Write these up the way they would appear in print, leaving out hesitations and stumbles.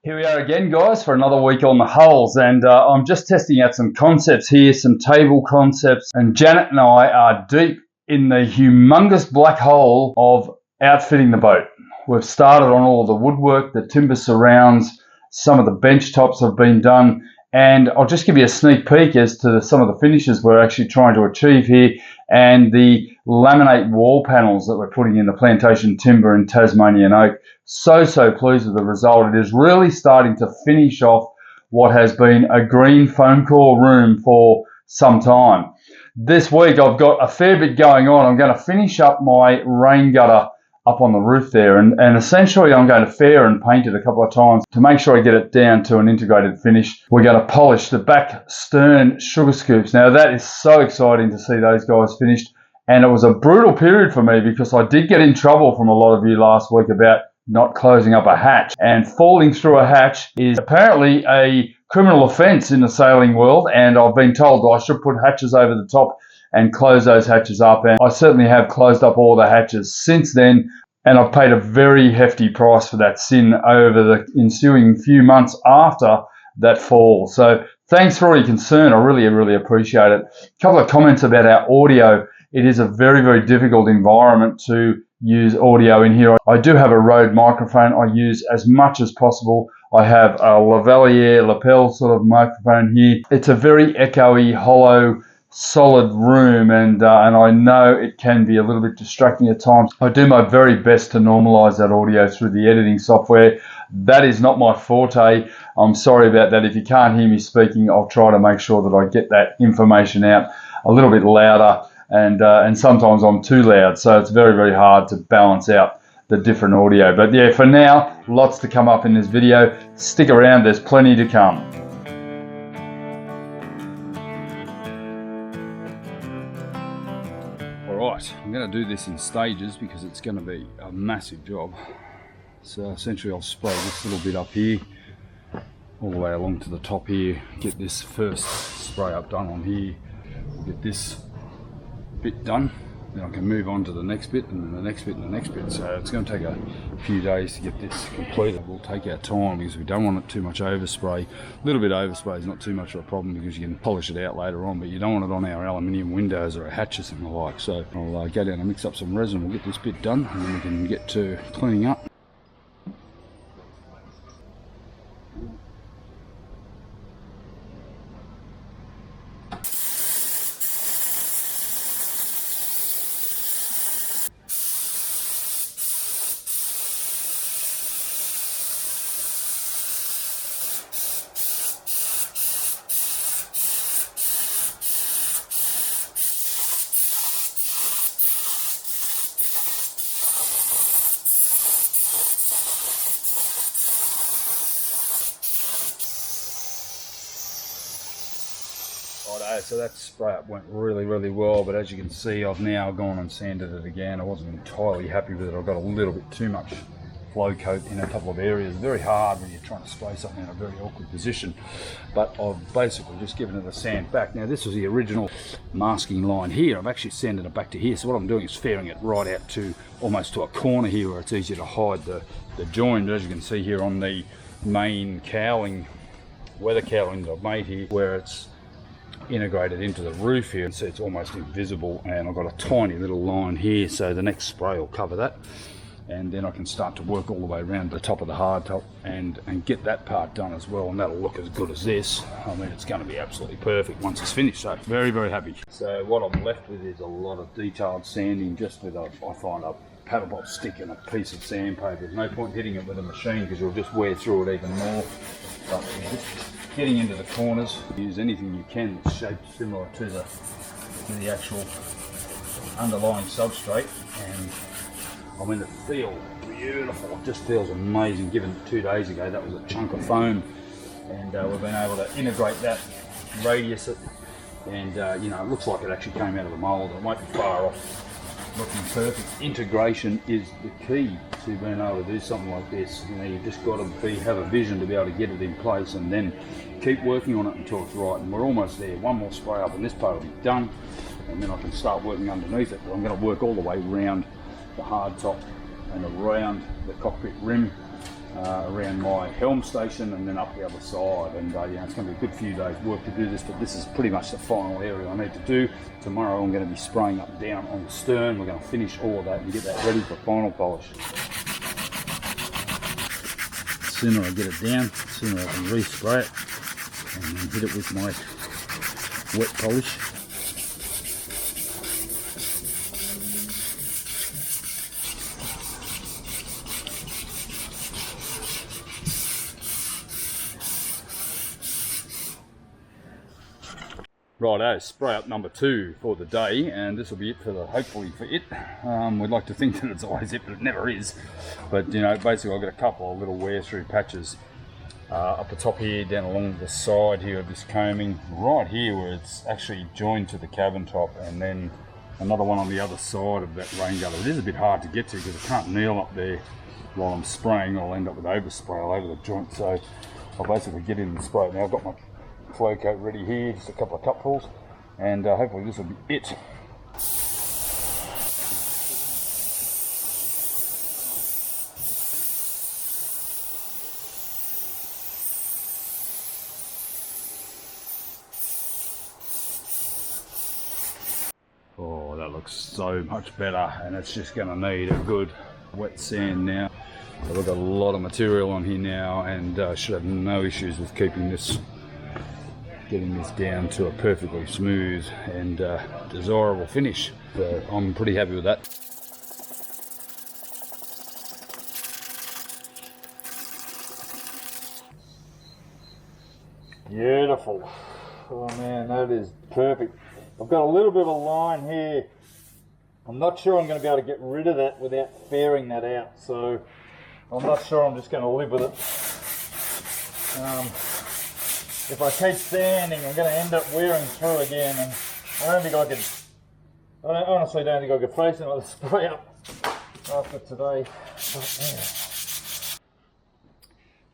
Here we are again, guys, for another week on the hulls, and I'm just testing out some concepts here, some table concepts, and Janet and I are deep in the humongous black hole of outfitting the boat. We've started on all the woodwork, the timber surrounds, some of the bench tops have been done, and I'll just give you a sneak peek as to some of the finishes we're actually trying to achieve here, and the laminate wall panels that we're putting in the plantation timber and Tasmanian oak. So pleased with the result. It is really starting to finish off what has been a green foam core room for some time. This week I've got a fair bit going on. I'm going to finish up my rain gutter up on the roof there, and essentially I'm going to fair and paint it a couple of times to make sure I get it down to an integrated finish. We're going to polish the back stern sugar scoops. Now that is so exciting to see those guys finished, and it was a brutal period for me because I did get in trouble from a lot of you last week about not closing up a hatch, and falling through a hatch is apparently a criminal offence in the sailing world, and I've been told I should put hatches over the top and close those hatches up, and I certainly have closed up all the hatches since then, and I've paid a very hefty price for that sin over the ensuing few months after that fall. So thanks for all your concern. I really appreciate it. A couple of comments about our audio. It is a very difficult environment to use audio in here. I do have a Rode microphone I use as much as possible. I have a lavalier lapel sort of microphone here. It's a very echoey, hollow, solid room, and I know it can be a little bit distracting at times. I do my very best to normalize that audio through the editing software. That is not my forte. I'm sorry about that. If you can't hear me speaking, I'll try to make sure that I get that information out a little bit louder, and sometimes I'm too loud, so it's very hard to balance out the different audio. But yeah, for now, lots to come up in this video. Stick around, there's plenty to come. Alright, I'm going to do this in stages because it's going to be a massive job. So essentially I'll spray this little bit up here, all the way along to the top here, get this first spray up done on here, we'll get this bit done, then I can move on to the next bit, and then the next bit, and the next bit. So it's going to take a few days to get this completed. We'll take our time because we don't want it too much overspray. A little bit overspray is not too much of a problem because you can polish it out later on, but you don't want it on our aluminium windows or our hatches and the like. So I'll go down and mix up some resin, we'll get this bit done, and then we can get to cleaning up. So that spray up went really well, but as you can see, I've now gone and sanded it again. I wasn't entirely happy with it. I got a little bit too much flow coat in a couple of areas. Very hard when you're trying to spray something in a very awkward position, but I've basically just given it a sand back. Now this was the original masking line here. I've actually sanded it back to here, so what I'm doing is fairing it right out to almost to a corner here where it's easier to hide the join. But as you can see here on the main cowling, weather cowling that I've made here, where it's integrated into the roof here, so it's almost invisible, and I've got a tiny little line here, so the next spray will cover that, and then I can start to work all the way around the top of the hard top and get that part done as well, and that'll look as good as this. I mean, it's going to be absolutely perfect once it's finished, so very happy. So what I'm left with is a lot of detailed sanding, just with I find a paddle bolt stick and a piece of sandpaper. There's no point hitting it with a machine because you'll just wear through it even more. But just getting into the corners, use anything you can that's shaped similar to the actual underlying substrate, and I mean, it feels beautiful. It just feels amazing. Given 2 days ago that was a chunk of foam, and we've been able to integrate that, radius it, and you know, it looks like it actually came out of the mould. It won't be far off looking perfect. Integration is the key to being able to do something like this. You know, you've just got to have a vision to be able to get it in place, and then keep working on it until it's right. And we're almost there. One more spray up and this part will be done, and then I can start working underneath it. But I'm going to work all the way around the hard top and around the cockpit rim, around my helm station and then up the other side. And yeah, it's going to be a good few days work to do this, but this is pretty much the final area I need to do. Tomorrow I'm going to be spraying up and down on the stern. We're going to finish all of that and get that ready for final polish. The sooner I get it down, the sooner I can respray it and then hit it with my wet polish. Righto, spray up number 2 for the day, and this will be it for the, hopefully for it. We'd like to think that it's always it, but it never is. But you know, basically I've got a couple of little wear through patches up the top here, down along the side here of this combing, right here where it's actually joined to the cabin top, and then another one on the other side of that rain gutter. It is a bit hard to get to because I can't kneel up there while I'm spraying. I'll end up with overspray all over the joint, so I'll basically get in and spray it. Now I've got my flow coat ready here, just a couple of cupfuls, and hopefully this will be it. Oh, that looks so much better, and it's just going to need a good wet sand now. So we've got a lot of material on here now, and should have no issues with keeping this, getting this down to a perfectly smooth and desirable finish. So I'm pretty happy with that. Beautiful. Oh man, that is perfect. I've got a little bit of a line here. I'm not sure I'm going to be able to get rid of that without fairing that out, so I'm not sure. I'm just going to live with it. If I keep sanding, I'm going to end up wearing through again, and I don't think I could, I honestly don't think I could face another spray up after today. But, yeah.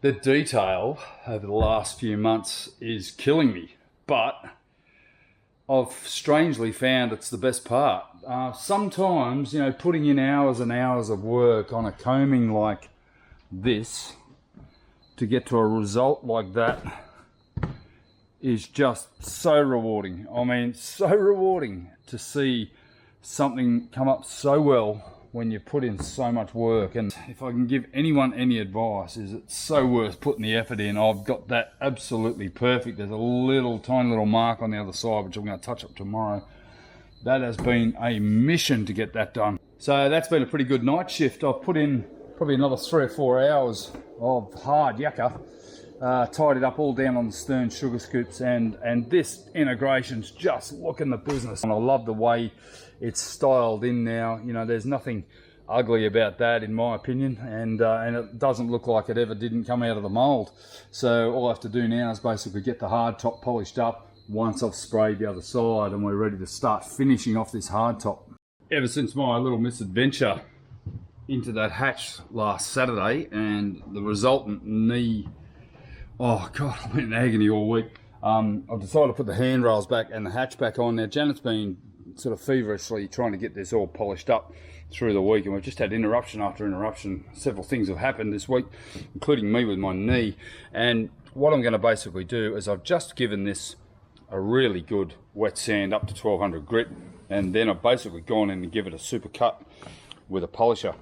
The detail over the last few months is killing me, but I've strangely found it's the best part. Sometimes, you know, putting in hours and hours of work on a combing like this to get to a result like that is just so rewarding. I mean, so rewarding to see something come up so well when you put in so much work. And if I can give anyone any advice, is it's so worth putting the effort in. I've got that absolutely perfect. There's a little tiny little mark on the other side, which I'm going to touch up tomorrow. That has been a mission to get that done. So that's been a pretty good night shift. I've put in probably another 3 or 4 hours of hard yakka. Tied it up all down on the stern sugar scoops, and this integration's just looking the business. And I love the way it's styled in now. You know, there's nothing ugly about that in my opinion, and it doesn't look like it ever didn't come out of the mold. So all I have to do now is basically get the hard top polished up once I've sprayed the other side, and we're ready to start finishing off this hard top. Ever since my little misadventure into that hatch last Saturday and the resultant knee, oh God, I've been in agony all week. I've decided to put the handrails back and the hatch back on. Now Janet's been sort of feverishly trying to get this all polished up through the week, and we've just had interruption after interruption. Several things have happened this week, including me with my knee. And what I'm going to basically do is I've just given this a really good wet sand up to 1200 grit, and then I've basically gone in and give it a super cut with a polisher.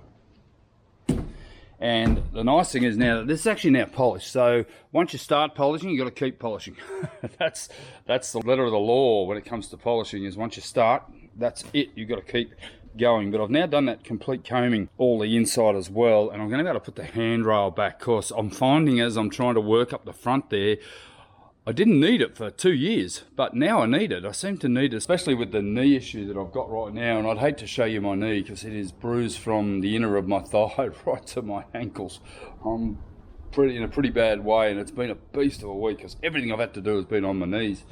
And the nice thing is now that this is actually now polished, so once you start polishing, you got to keep polishing. that's the letter of the law when it comes to polishing, is once you start, that's it, you've got to keep going. But I've now done that complete combing all the inside as well, and I'm going to be able to put the handrail back, because I'm finding as I'm trying to work up the front there, I didn't need it for 2 years, but now I need it. I seem to need it, especially with the knee issue that I've got right now. And I'd hate to show you my knee because it is bruised from the inner of my thigh right to my ankles. I'm in a pretty bad way, and it's been a beast of a week because everything I've had to do has been on my knees.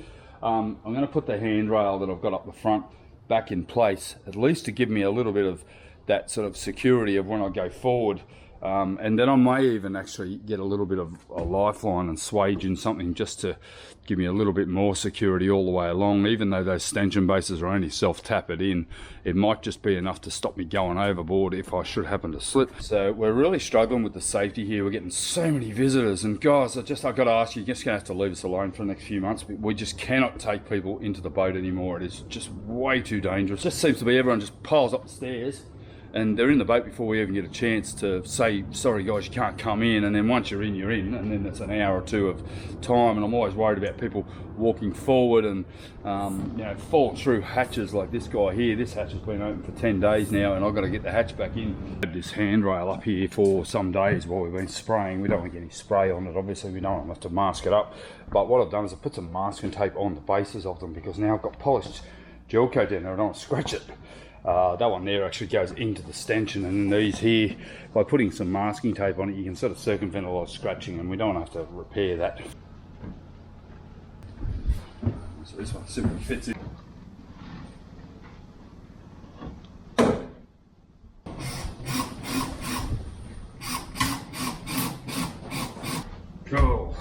I'm going to put the handrail that I've got up the front back in place, at least to give me a little bit of that sort of security of when I go forward. And then I may even actually get a little bit of a lifeline and swage in something just to give me a little bit more security all the way along. Even though those stanchion bases are only self-tapped in, it might just be enough to stop me going overboard if I should happen to slip. So we're really struggling with the safety here. We're getting so many visitors, and guys, I've got to ask you, you're just going to have to leave us alone for the next few months. We just cannot take people into the boat anymore. It is just way too dangerous. It just seems to be everyone just piles up the stairs and they're in the boat before we even get a chance to say, sorry guys, you can't come in. And then once you're in, and then that's an hour or two of time. And I'm always worried about people walking forward and fall through hatches like this guy here. This hatch has been open for 10 days now, and I've got to get the hatch back in. I had this handrail up here for some days while we've been spraying. We don't want to get any spray on it, obviously. We don't have to mask it up. But what I've done is I've put some masking tape on the bases of them, because now I've got polished gel coat down there. I don't want to scratch it. That one there actually goes into the stanchion, and then these here, by putting some masking tape on it, you can sort of circumvent a lot of scratching, and we don't have to repair that. So this one simply fits in. Cool.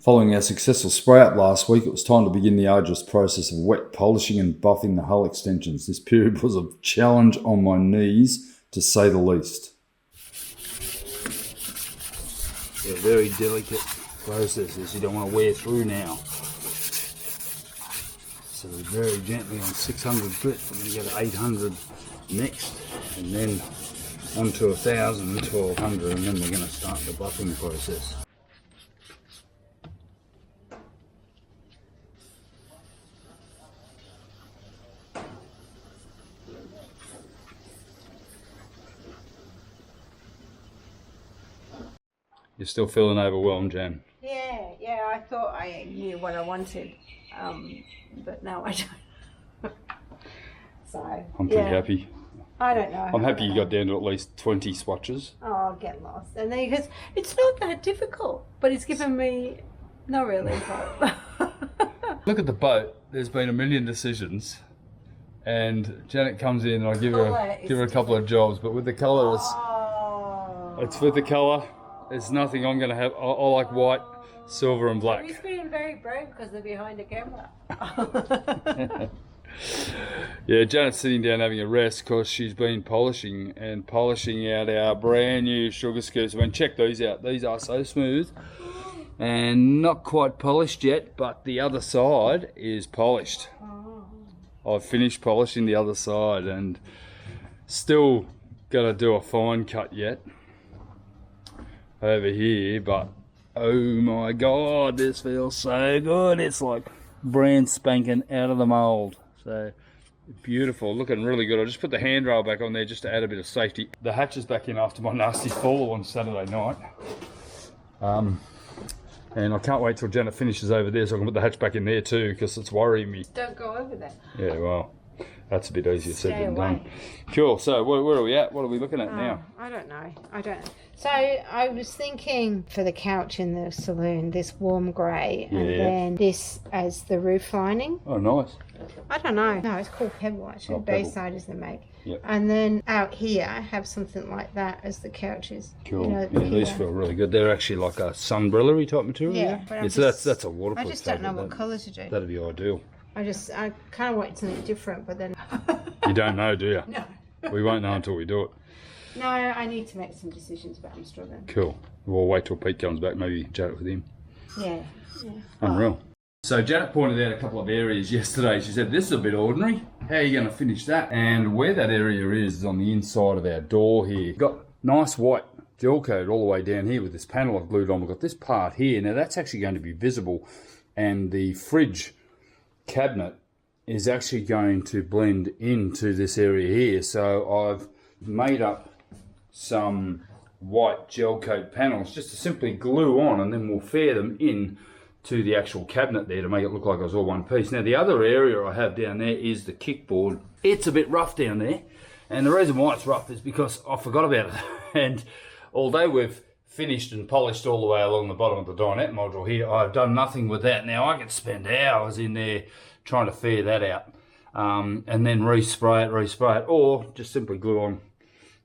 Following our successful spray up last week, it was time to begin the arduous process of wet polishing and buffing the hull extensions. This period was a challenge on my knees, to say the least. Yeah, very delicate processes. You don't want to wear through now. So very gently on 600 grit, we're going to get 800 next, and then onto 1,000 and 1,200, and then we're going to start the buffing process. You're still feeling overwhelmed, Jan? Yeah, I thought I knew what I wanted, but no, I don't. So I'm pretty happy. I don't know. I'm happy you got down to at least 20 swatches. Oh, I'll get lost. And then because it's not that difficult, but it's given me no relief. Look at the boat. There's been a million decisions, and Janet comes in and I give her a couple of jobs, but with the colour, it's with the colour. There's nothing I'm going to have. I like white, silver and black. He's being very brave because they're behind the camera. Yeah, Janet's sitting down having a rest because she's been polishing out our brand new sugar scoops. I mean, check these out. These are so smooth and not quite polished yet, but the other side is polished. I've finished polishing the other side and still got to do a fine cut yet over here, but oh my god, this feels so good. It's like brand spanking out of the mold. So beautiful, looking really good. I just put the handrail back on there just to add a bit of safety. The hatch is back in after my nasty fall on Saturday night, and I can't wait till Janet finishes over there so I can put the hatch back in there too, because it's worrying me. Don't go over there. Yeah, well, that's a bit easier said than done. Cool, so where are we at? What are we looking at now? I don't know. So I was thinking for the couch in the saloon, this warm grey, and then this as the roof lining. Oh, nice. I don't know. No, it's called pebble actually. Bayside is the make. Yep. And then out here, have something like that as the couches. Cool. You know, yeah, these feel really good. They're actually like a sunbrellery type material. Yeah. So that's a waterproof. I just don't know what colour to do. That'd be ideal. I kind of want something different, but then. You don't know, do you? No. We won't know until we do it. No, I need to make some decisions, but I'm struggling. Cool. We'll wait till Pete comes back, maybe chat it with him. Yeah. Unreal. So Janet pointed out a couple of areas yesterday. She said, this is a bit ordinary. How are you going to finish that? And where that area is on the inside of our door here. Got nice white gel coat all the way down here with this panel I've glued on. We've got this part here. Now that's actually going to be visible, and the fridge cabinet is actually going to blend into this area here. So I've made up some white gel coat panels just to simply glue on, and then we'll fair them in to the actual cabinet there to make it look like it was all one piece. Now the other area I have down there is the kickboard. It's a bit rough down there, and the reason why it's rough is because I forgot about it. And although we've finished and polished all the way along the bottom of the dinette module here, I've done nothing with that. Now I could spend hours in there trying to fair that out, and then respray it, or just simply glue on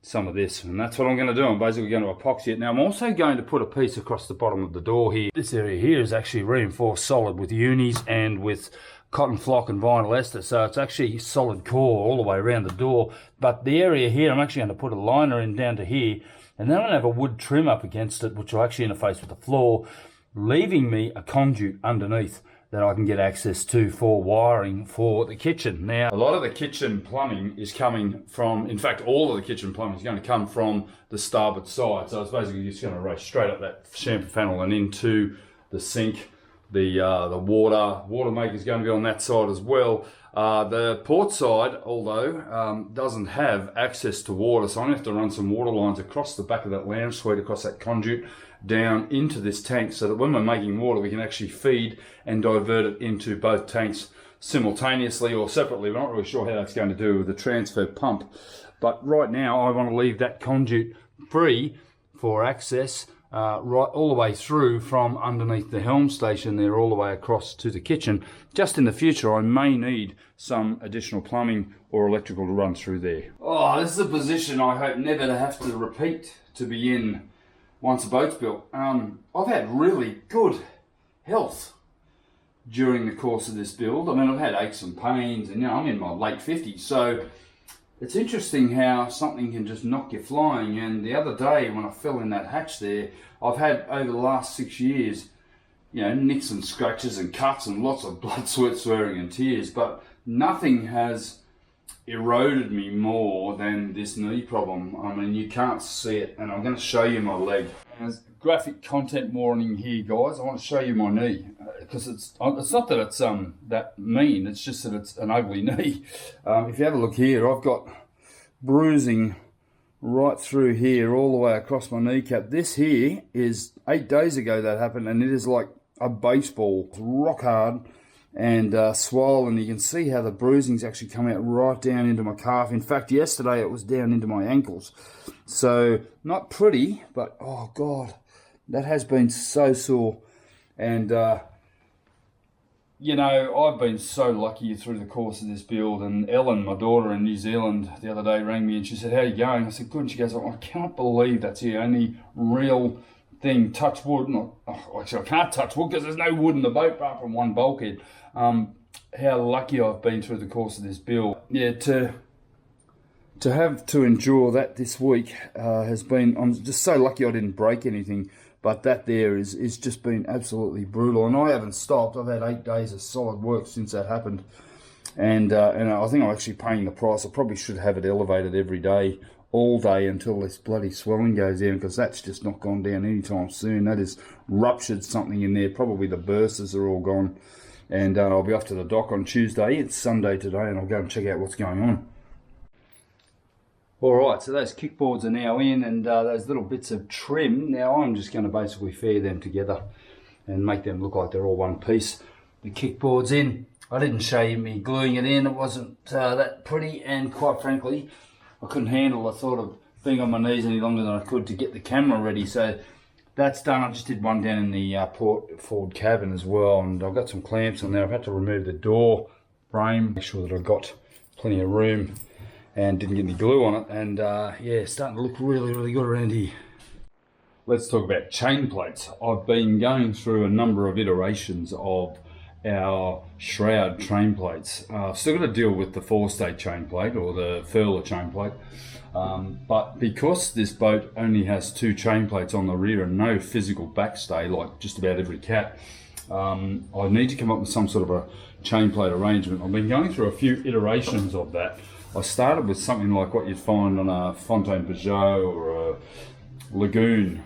some of this, and that's what I'm going to do. I'm basically going to epoxy it. Now I'm also going to put a piece across the bottom of the door here. This area here is actually reinforced solid with unis and with cotton flock and vinyl ester, so it's actually solid core all the way around the door. But the area here, I'm actually going to put a liner in down to here, and then I'm going to have a wood trim up against it, which will actually interface with the floor, leaving me a conduit underneath that I can get access to for wiring for the kitchen. Now, a lot of the kitchen plumbing is coming from, in fact, all of the kitchen plumbing is going to come from the starboard side. So it's basically just going to race straight up that shampoo funnel and into the sink. The water maker is going to be on that side as well. The port side, although, doesn't have access to water, so I'm going to have to run some water lines across the back of that lounge suite, across that conduit, down into this tank, so that when we're making water, we can actually feed and divert it into both tanks simultaneously or separately. We're not really sure how that's going to do with the transfer pump, but right now I want to leave that conduit free for access right all the way through from underneath the helm station there all the way across to the kitchen. Just in the future I may need some additional plumbing or electrical to run through there. Oh, this is a position I hope never to have to repeat to be in once a boat's built. I've had really good health during the course of this build. I mean, I've had aches and pains, and I'm in my late 50s, so it's interesting how something can just knock you flying. And the other day when I fell in that hatch there, I've had over the last 6 years, nicks and scratches and cuts and lots of blood, sweat, swearing and tears, but nothing has eroded me more than this knee problem. I mean, you can't see it, and I'm going to show you my leg. There's graphic content warning here, guys. I want to show you my knee, because it's not that it's that mean, it's just that it's an ugly knee. If you have a look here, I've got bruising right through here all the way across my kneecap. This here is 8 days ago that happened, and it is like a baseball. It's rock hard and swollen. You can see how the bruising's actually come out right down into my calf. In fact, yesterday it was down into my ankles. So not pretty, but oh God, that has been so sore. And I've been so lucky through the course of this build. And Ellen, my daughter in New Zealand, the other day rang me and she said, "How are you going?" I said, "Good." And she goes, "I can't believe that's the only real thing, touch wood." Actually, I can't touch wood because there's no wood in the boat apart from one bulkhead. How lucky I've been through the course of this build. Yeah, to have to endure that this week has been, I'm just so lucky I didn't break anything, but that there is just been absolutely brutal. And I haven't stopped. I've had 8 days of solid work since that happened. And I think I'm actually paying the price. I probably should have it elevated every day, all day, until this bloody swelling goes down, because that's just not gone down anytime soon. That has ruptured something in there. Probably the bursters are all gone. And I'll be off to the dock on Tuesday. It's Sunday today, and I'll go and check out what's going on. Alright, so those kickboards are now in, and those little bits of trim. Now I'm just going to basically fair them together and make them look like they're all one piece. The kickboard's in. I didn't show you me gluing it in. It wasn't that pretty, and quite frankly, I couldn't handle the thought of being on my knees any longer than I could to get the camera ready. So that's done. I just did one down in the port forward cabin as well, and I've got some clamps on there. I've had to remove the door frame, make sure that I've got plenty of room and didn't get any glue on it. And yeah, starting to look really, really good around here. Let's talk about chain plates. I've been going through a number of iterations of our shroud chain plates. Still got to deal with the four-state chain plate or the furler chain plate. But because this boat only has 2 chain plates on the rear and no physical backstay like just about every cat, I need to come up with some sort of a chain plate arrangement. I've been going through a few iterations of that. I started with something like what you'd find on a Fontaine Peugeot or a Lagoon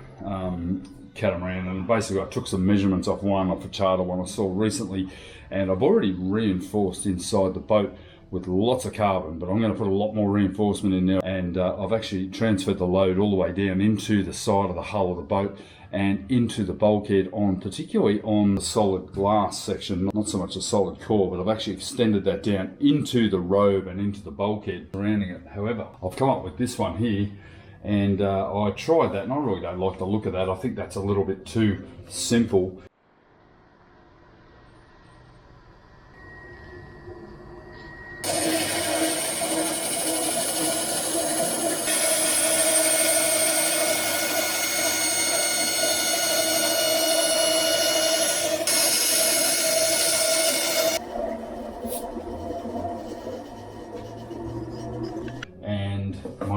catamaran, and basically I took some measurements off a charter one I saw recently, and I've already reinforced inside the boat with lots of carbon, but I'm going to put a lot more reinforcement in there, and I've actually transferred the load all the way down into the side of the hull of the boat and into the bulkhead, particularly on the solid glass section, not so much the solid core, but I've actually extended that down into the robe and into the bulkhead surrounding it. However, I've come up with this one here, and I tried that, and I really don't like the look of that. I think that's a little bit too simple.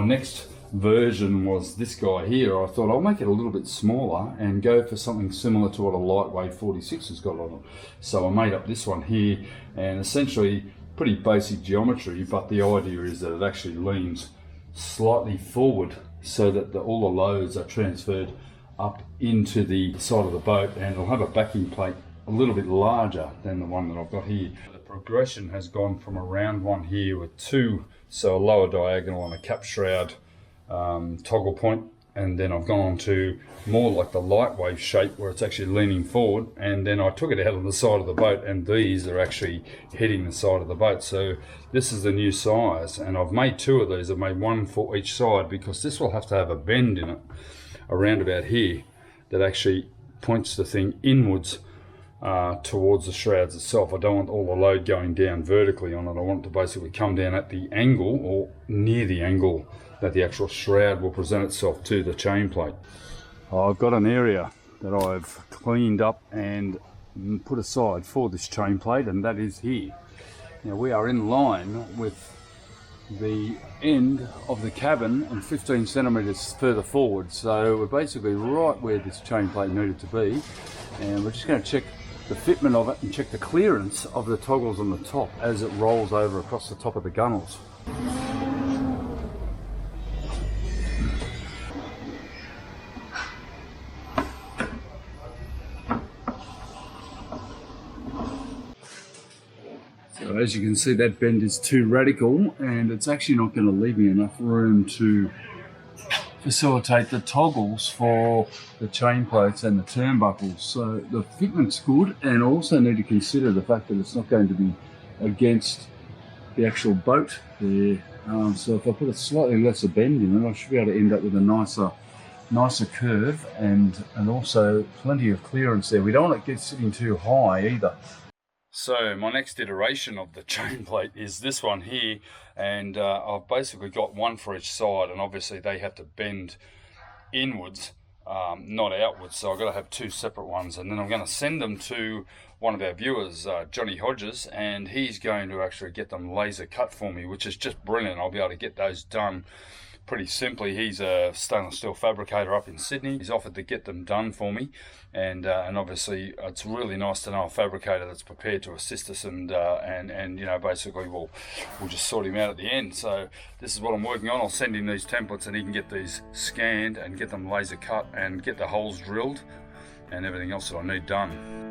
next version was this guy here. I thought I'll make it a little bit smaller and go for something similar to what a lightweight 46 has got on it. So I made up this one here, and essentially pretty basic geometry, but the idea is that it actually leans slightly forward so that all the loads are transferred up into the side of the boat, and it'll have a backing plate a little bit larger than the one that I've got here. The progression has gone from a round one here with two, so a lower diagonal and a cap shroud toggle point, and then I've gone on to more like the light wave shape where it's actually leaning forward, and then I took it out of the side of the boat, and these are actually hitting the side of the boat. So this is the new size, and I've made two of these. I've made one for each side because this will have to have a bend in it around about here that actually points the thing inwards towards the shrouds itself. I don't want all the load going down vertically on it. I want it to basically come down at the angle or near the angle that the actual shroud will present itself to the chain plate. I've got an area that I've cleaned up and put aside for this chain plate, and that is here. Now we are in line with the end of the cabin and 15 centimeters further forward, so we're basically right where this chain plate needed to be, and we're just going to check the fitment of it and check the clearance of the toggles on the top as it rolls over across the top of the gunnels. So as you can see, that bend is too radical, and it's actually not going to leave me enough room to facilitate the toggles for the chain plates and the turnbuckles. So the fitment's good, and also need to consider the fact that it's not going to be against the actual boat there. So if I put a slightly lesser bend in it, I should be able to end up with a nicer curve, and also plenty of clearance there. We don't want it to get sitting too high either. So my next iteration of the chain plate is this one here, and I've basically got one for each side, and obviously they have to bend inwards, not outwards, so I've got to have two separate ones, and then I'm going to send them to one of our viewers, Johnny Hodges, and he's going to actually get them laser cut for me, which is just brilliant. I'll be able to get those done pretty simply. He's a stainless steel fabricator up in Sydney. He's offered to get them done for me, and obviously it's really nice to know a fabricator that's prepared to assist us, and you know, basically we'll just sort him out at the end. So this is what I'm working on. I'll send him these templates, and he can get these scanned and get them laser cut and get the holes drilled and everything else that I need done.